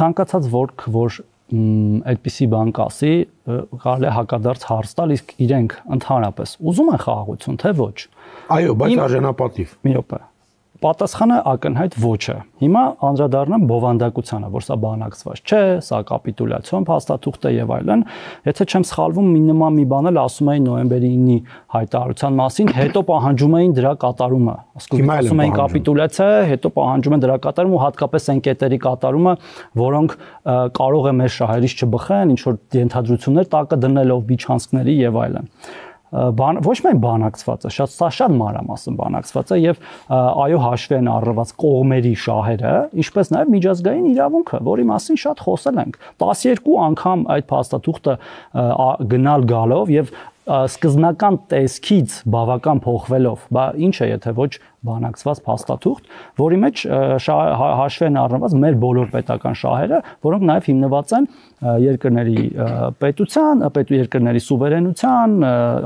ցանկացած որք որ այդպիսի բան կասի, կարելի է հակադարձ հարց տալ, իսկ իրենք ընդհանրապես ուզում են խաղաղություն, թե ոչ։ Այո, բայց արժանապատիվ։ Մի րոպե։ Պատասխանը ակնհայտ ոչ է։ Հիմա անդրադառնամ բովանդակությանը, որ սա բանակցված չէ, սա կապիտուլյացիոն փաստաթուղթ է եւ այլն։ Եթե չեմ սխալվում, մի նման մի բան էլ ասում էին նոյեմբերի 9-ի հայտարարության մասին, հետո պահանջում էին դրա կատարումը։ Ասում էին կապիտուլյացիա, հետո պահանջում են դրա կատարումը ու հատկապես այն կետերի կատարումը, որոնք կարող է մեր շահերից չբխեն, ինչ որ ենթադրություններ տակը դնելով միջանցքների եւ այլն։ Ոչ միայն բանակցված է, սա շատ մանրամասն բանակցված է եւ այո հաշվի են առնված կողմերի շահերը, ինչպես նաեւ միջազգային իրավունքը, որի մասին շատ խոսել ենք։ 12 անգամ այդ փաստաթուղթը գնալ գալով եւ սկզբնական տեսքից բավական փոխվելով, բա ինչ է եթե ոչ բանակցված փաստաթուղթ, որի մեջ հաշվի են առնված մեր բոլոր պետական շահերը, որոնք նաև հիմնված են երկրների պետության, երկրների սուվերենության,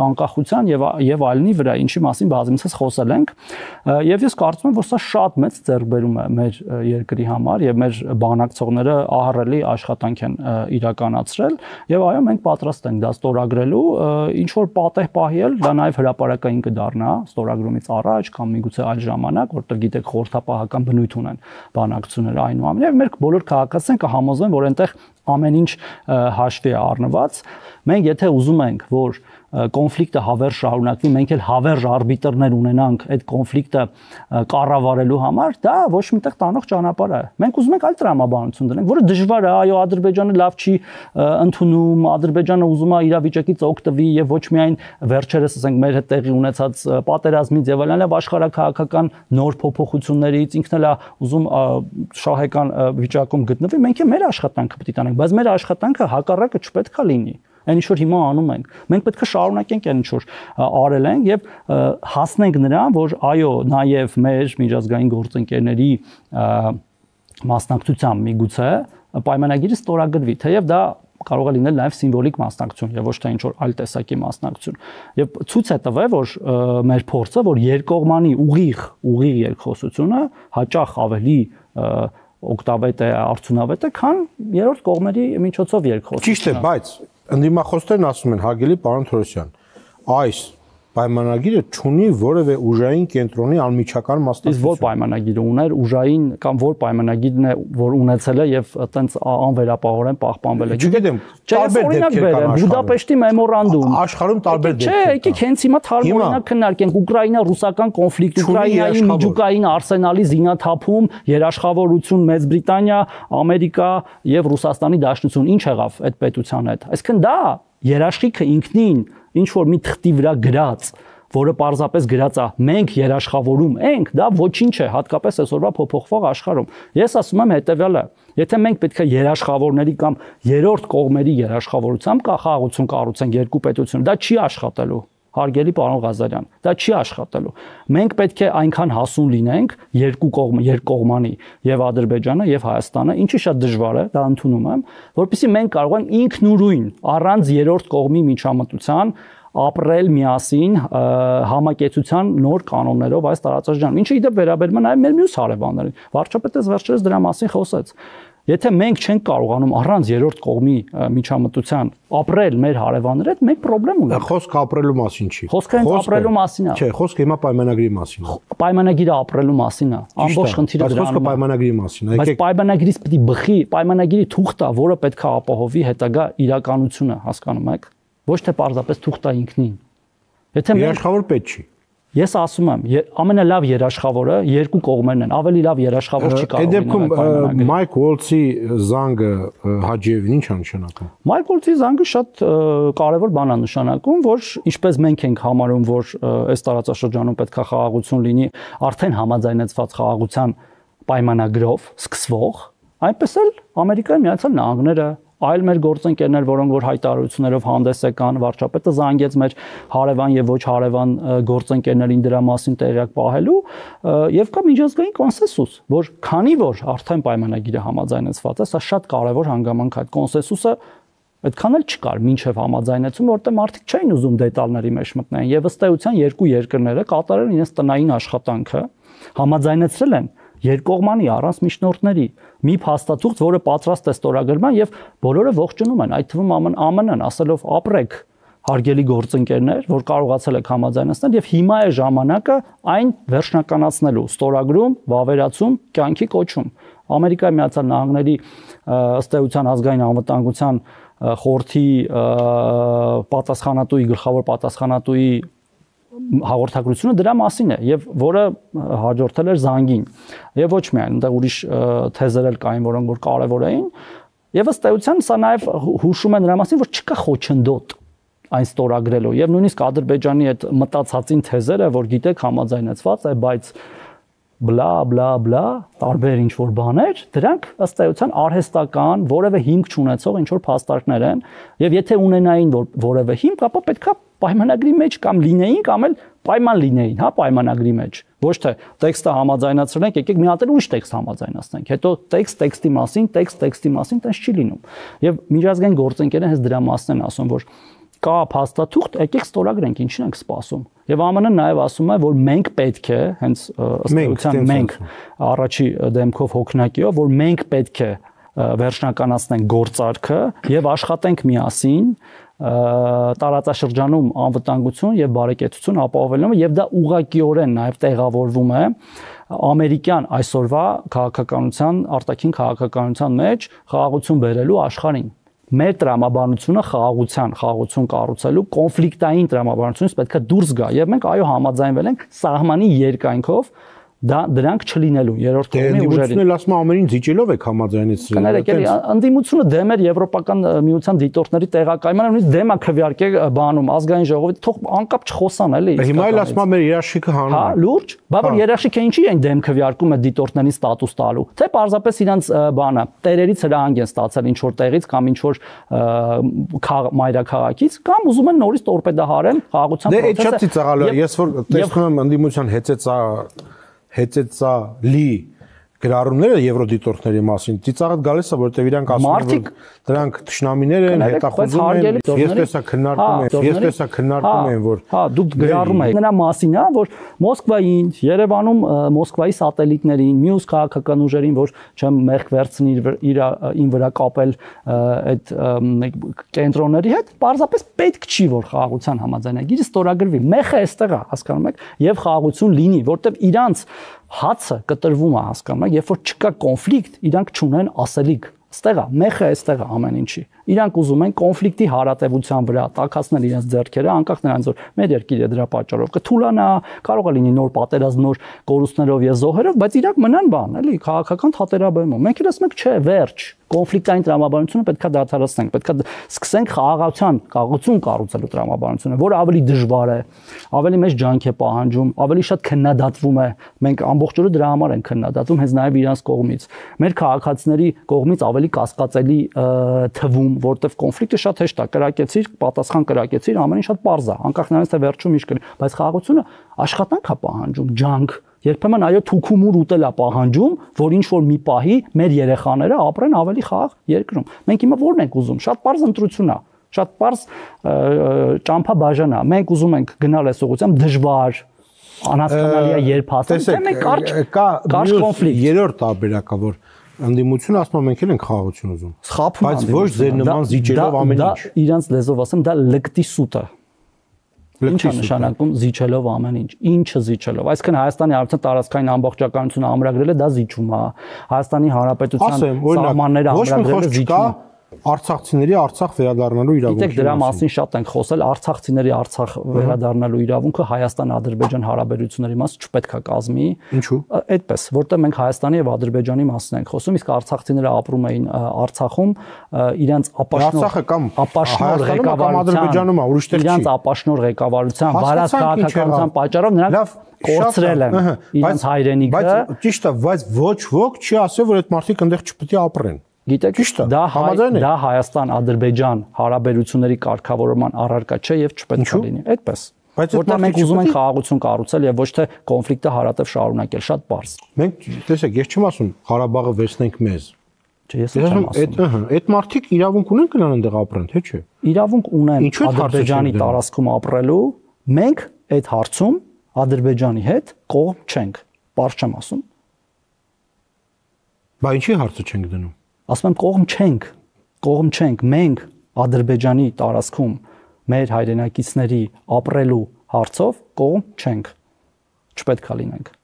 անկախության եւ այլնի վրա, ինչի մասին բազմիցս խոսել ենք, եւ ես կարծում եմ, որ սա շատ մեծ ձեռքբերում է մեր երկրի համար եւ մեր բանակցողները ահռելի աշխատանք են իրականացրել եւ այո մենք պատրաստ ենք դա ստորագրելու, ինչ որ պատեհ պահել, դա նաև հրապարակային կդառնա ստորագրումից առաջ կամ միգուցե այլ ժամանակ, որտեղ գիտեք խորհրդապահական բնույթ ունեն բանակցությունները այնուամենայնիվ մեր բոլոր քաղաքացիներն կհամոզվեն, որ այնտեղ ամեն ինչ հաշվի է առնված։ Մենք եթե ուզում ենք, որ կոնֆլիկտը հավերժ շարունակվի, մենք էլ հավերժ արբիտրներ ունենանք այդ կոնֆլիկտը կառավարելու համար, դա ոչ միտեղ տանող ճանապարհ է։ Մենք ուզում ենք այլ տրամաբանություն դնենք, որը դժվար է, այո, Ադրբեջանը լավ չի ընդունում, Ադրբեջանը ուզում է իրավիճակից օգտվի եւ ոչ միայն վերջերս ասենք մեր հետ տեղի ունեցած պատերազմից եւ այլն, այլ աշխարհաքաղաքական նոր փոփոխություններից ինքն էլ է ուզում շահեկան վիճակում գտնվի, մենք էլ մեր աշխատանքը պետք է տանենք, բայց մեր աշխատանքը հակառակը չպետք է լինի։ Այն ինչ որ հիմա անում ենք, մենք պետք է շարունակենք այն ինչ որ արել ենք եւ հասնենք նրան, որ այո, նաեւ մեր միջազգային գործընկերների մասնակցությամբ միգուցե պայմանագիրը ստորագրվի, թեև դա կարող է լինել նաեւ սիմվոլիկ մասնակցություն եւ ոչ թե ինչ որ այլ տեսակի մասնակցություն։ Եվ ցույց է տվել, որ մեր փորձը, որ երկկողմանի ուղիղ երկխոսությունը հաճախ ավելի օգտավետ է, արդյունավետ է, քան երրորդ կողմերի միջոցով երկխոսությունը։ Ճիշտ է, բայց ընդդիմախոսներն ասում են, հարգելի պարոն Թորոսյան, այս պայմանագիրը չունի որևէ ուժային կենտրոնի անմիջական մասնակցություն։ Իսկ որ պայմանագիրը ուներ ուժային կամ որ պայմանագիրն է, որ ունեցել է եւ այտենց անվերապահորեն պահպանվել է։ Չգիտեմ, տարբեր դեպքեր կան Բուդապեշտի մեմորանդում։ Աշխարհում տարբեր դեպքեր։ Չէ, եկեք հենց հիմա թարմ օրինակ քննարկենք Ուկրաինա-ռուսական կոնֆլիկտ, Ուկրաինայի միջուկային արսենալի զինաթափում, երաշխավորություն Մեծ Բրիտանիա, Ամերիկա եւ Ռուսաստանի Դաշնություն, ինչ եղավ այդ պետության հետ։ Այսինքն դա երաշխիքը ինքնին ինչ որ մի թղթի վրա գրած, որը պարզապես գրած է, մենք երաշխավորում ենք, դա ոչինչ է, հատկապես այսօրվա փոփոխվող աշխարհում։ Ես ասում եմ հետեւյալը, եթե մենք պետք է երաշխավորների կամ երրորդ կողմերի երաշխավորությամբ խաղաղություն կառուցենք երկու պետությունում, դա չի աշխատելու։ Հարգելի պարոն Ղազարյան, դա չի աշխատելու։ Մենք պետք է այնքան հասուն լինենք երկկողմանի եւ Ադրբեջանը եւ Հայաստանը, ինչի շատ դժվար է, դա ընդունում եմ, որովհետեւ մենք կարող ենք ինքնուրույն առանց երրորդ կողմի միջամտության ապրել միասին համակեցության նոր կանոններով այս տարածաշրջանում։ Ինչը իդեպ վերաբերում է նաեւ մեր մյուս հարևաններին։ Վարչապետը վերջերս դրա մասին խոսեց։ Եթե մենք չենք կարողանում առանց երրորդ կողմի միջամտության ապրել մեր հարևանների հետ, մենք խնդրեմ ունենք։ Խոսքը ապրելու մասին չի։ Խոսքը հենց ապրելու մասին է։ Չէ, խոսքը հիմա պայմանագրի մասին է։ Պայմանագիրը ապրելու մասին է։ Ամբողջ խնդիրը դրանում է։ Խոսքը պայմանագրի մասին է։ Բայց պայմանագրից պետք է բխի, պայմանագրի թուղթը, որը պետք է ապահովի հետագա իրականությունը, հասկանում եք։ Ոչ թե պարզապես թուղթը ինքնին։ Եթե երաշխավոր պետք չի։ Ես ասում եմ, ամենալավ երաշխավորը երկու կողմերն են, ավելի լավ երաշխավոր չի կարող լինել։ Այդ դեպքում Մայք Ուոլցի զանգը Հաջիևին ինչ է նշանակում։ Մայք Ուոլցի զանգը շատ կարևոր բան է նշանակում, որ ինչպես մենք ենք համարում, որ այս տարածաշրջանում պետք է խաղաղություն լինի, արդեն համաձայնեցված խաղաղության պայմանագրով սկսվող, այնպես էլ Ամերիկայի Միացյալ Նահանգները այլ մեր գործընկերներ, որոնք որ հայտարարություններով հանդես եկան, վարչապետը զանգեց մեր հարևան եւ ոչ հարևան գործընկերներին դրա մասին տեղյակ պահելու եւ կա միջազգային կոնսենսուս, որ քանի որ արդեն պայմանագիրը համաձայնեցված է, սա շատ կարեւոր հանգամանք է, այդ կոնսենսուսը այդքան էլ չկար մինչեւ համաձայնեցում, որտեղ մարդիկ չէին ուզում դետալների մեջ մտնեն եւ ըստ էության երկու երկրները կատարել իրենց տնային աշխատանքը, համաձայնեցրել են երկկողմանի առանց միջնորդների մի փաստաթուղթ, որը պատրաստ է ստորագրման եւ բոլորը ողջունում են, այդ թվում ԱՄՆ-ն ասելով ապրեք հարգելի գործընկերներ, որ կարողացել եք համաձայնեցնել եւ հիմա է ժամանակը այն վերջնականացնելու, ստորագրում, վավերացում, կյանքի կոչում։ Ամերիկայի Միացյալ Նահանգների ըստ էության ազգային անվտանգության խորհրդի պատասխանատուի գլխավոր պատասխանատուի հաղորդագրությունը դրա մասին է եւ որը հաջորդել էր զանգին եւ ոչ միայն այնտեղ ուրիշ թեզեր էլ կային, որոնք որ կարեւոր էին եւ ըստ էության սա նաեւ հուշում է նրա մասին, որ չկա խոչընդոտ այն ստորագրելու եւ նույնիսկ Ադրբեջանի այդ մտածածին թեզերը, որ գիտեք համաձայնեցված է, բայց բլա բլա բլա տարբեր ինչ որ բաներ, դրանք ըստ էության արհեստական, որևէ հիմք չունեցող ինչ որ փաստարկներ են եւ եթե ունենային որևէ հիմք, ապա պետքա պայմանագրի մեջ կամ լինեին կամ էլ պայման լինեին, հա, պայմանագրի մեջ։ Ոչ թե տեքստը համաձայնացրենք, եկեք մի հատ ուրիշ տեքստ համաձայնացնենք, հետո տեքստի մասին, տեքստի մասին, տես չի լինում։ Եվ միջազգային գործընկերները հենց դրա մասն են ասում, որ կա փաստաթուղթ, եկեք ստորագրենք, ինչին ենք սպասում։ Եվ ԱՄՆ-ն նաև ասում է, որ մենք պետք է, հենց ըստ էության մենք առաջի դեմքով հոգնակիով, որ մենք պետք է վերջնականացնենք գործարքը եւ աշխատենք միասին տարածաշրջանում անվտանգություն եւ բարեկեցություն ապահովելու եւ դա ուղղակիորեն նաեւ տեղավորվում է ամերիկյան այսօրվա քաղաքականության, արտաքին քաղաքականության մեջ խաղաղություն բերելու աշխարհին։ Մեր տրամաբանությունը խաղաղություն կառուցելու կոնֆլիկտային տրամաբանությունից պետք է դուրս գա եւ մենք այո համաձայնվել ենք սահմանի երկայնքով դրանք չլինելու երրորդ կողմի ուժերին։ Ընդդիմությունն էլ ասում է ամենին զիջելով եք համաձայնեցրել։ Կներեք, էլի ընդդիմությունը դեմ էր Եվրոպական միության դիտորդների տեղակայմանը, նույնիսկ դեմ է քվեարկե բանում ազգային ժողովի, թող անկապ չխոսան էլի։ Հիմա էլ ասում է մեր երաշխիքը հանում։ Հա, լուրջ, բա որ երաշխիքը ինչի են դեմ քվեարկում է դիտորդներին ստատուս տալու։ Թե պարզապես իրանց բանը տերերից հրահանգ են ստացել ինչ որ տեղից կամ ինչ որ մայրաքաղաքից կամ ուզում են նորից տորպեդահարեն խաղաղության process-ը։ Դե այդ շատ ծիծաղալու է։ Ես որ տեսնում եմ ընդդիմության հեծեցալի գրառումները եվրոդիտորդների մասին, ծիծաղդ գալիս է, որտեղ իրանք ասում են, որ դրանք թշնամիներ են, հետախուզում են, ես տեսա քննարկում են, որ հա, դուք գրառում եք նրա մասին, հա, որ Մոսկվային, Երևանում Մոսկվայի սատելիտներին, մյուս քաղաքական ուժերին, որ չեմ մեղք վերցնի ին վրա կապել այդ կենտրոնների հետ, պարզապես պետք չի, որ խաղաղության համաձայնագիրը ստորագրվի։ Մեխը այստեղ է, հասկանում եք, եւ խաղաղություն լինի, որտեղ իրանց հացը կտրվում է, հասկանում եք, երբ որ չկա կոնֆլիկտ, իրանք չունեն ասելիք։ Այստեղ է, մեխը այստեղ է ամեն ինչի։ Իրանք ուզում են կոնֆլիկտի հարատևության վրա տաքացնել իրենց ձեռքերը, անկախ նրանից որ մեր երկիրը դրա պատճառով կթուլանա, կարող է լինի նոր պատերազմ, նոր կորուստներով եւ զոհերով, բայց իրանք մնան բան, էլի, քաղաքական թատերաբեմում։ Մենք էլ ասում ենք, չէ, վերջ, կոնֆլիկտային տրամաբանությունը պետքա դադարեցնենք, պետքա սկսենք խաղաղություն կառուցելու տրամաբանությունը, որը ավելի դժվար է, ավելի մեծ ջանք է պահանջում, ավելի շատ քննադատվում է։ Մենք ամբողջ օրը դրա համար ենք քննադատում, հենց նաեւ իրանց կողմից։ Մեր քաղաքացիների կողմից ավելի կասկածելի թվում, որտեվ կոնֆլիկտը շատ հեշտ է, կրակեցիր, պատասխան կրակեցիր, ամեն ինչ շատ պարզ է, անկախ նրանից թե վերջում ինչ կլինի, բայց խաղաղությունը աշխատանք է պահանջում, ջանք, երբեմն այո թուքումուր ուտել է պահանջում, որ ինչ որ մի պահի մեր երեխաները ապրեն ավելի խաղաղ երկրում։ Մենք հիմա ո՞րն ենք ուզում, շատ պարզ ընտրություն է, շատ պարզ ճամփաբաժան է։ Մենք ուզում ենք գնալ այս ուղղությամբ դժվար, անհասկանալի է երբ հասնել, թե մենք կարճ կոնֆլիկտ։ Երրորդ տարբերակը, որ ընդդիմությունը ասում է մենք էլ ենք խաղաղություն ուզում, բայց ոչ ձեր նման զիջելով ամեն ինչ։ Դա իրանց լեզվով ասեմ, դա լկտի սուտ է։ Ինչ է նշանակում զիջելով ամեն ինչ։ Ինչը զիջելով։ Այսինքն Հայաստանի Հանրապետության տարածքային ամբողջականությունը ամրագրելը դա զիջում է։ Հայաստանի Հանրապետության սահմանները ամրագրելը զիջում է։ Արցախցիների Արցախ վերադառնալու իրավունքը։ Գիտեք, դրա մասին շատ ենք խոսել, արցախցիների Արցախ վերադառնալու իրավունքը Հայաստան-Ադրբեջան հարաբերությունների մաս չպետք է կազմի։ Ինչու՞։ Այդպես, որտեղ մենք Հայաստանի եւ Ադրբեջանի մասին ենք խոսում, իսկ արցախցիները ապրում էին Արցախում, իրենց ապաշնոր ղեկավարության, իրենց ապաշնոր ղեկավարության, վարած քաղաքականության պատճառով նրանք կորցրել են իրենց հայրենիքը։ Բայց ճիշտ է, բայց ոչ ոք չի ասել, որ այդ մարդիկ այնտեղ չպետք է ապրեն։ Գիտեք, դա Հայաստան-Ադրբեջան հարաբերությունների կարգավորման առարկա չէ եւ չպետք է լինի։ Այդպես։ Որտեղ մենք ուզում ենք խաղաղություն կառուցել եւ ոչ թե կոնֆլիկտը հարատև շարունակել, շատ པարզ։ Մենք, տեսեք, ես չեմ ասում Ղարաբաղը վերցնենք մեզ։ Չէ, ես չեմ ասում։ Այդ մարդիկ իրավունք ունեն գնալ այնտեղ ապրեն, թե չէ։ Իրավունք ունեն Ադրբեջանի տարածքում ապրելու, մենք այդ հարցում Ադրբեջանի հետ կողմ չենք, པարզ չեմ ասում։ Բա ինչի հարցը չենք դնում։ Ասում եմ կողմ չենք, մենք Ադրբեջանի տարածքում մեր հայրենակիցների ապրելու հարցով կողմ չենք։ Չպետք է լինենք։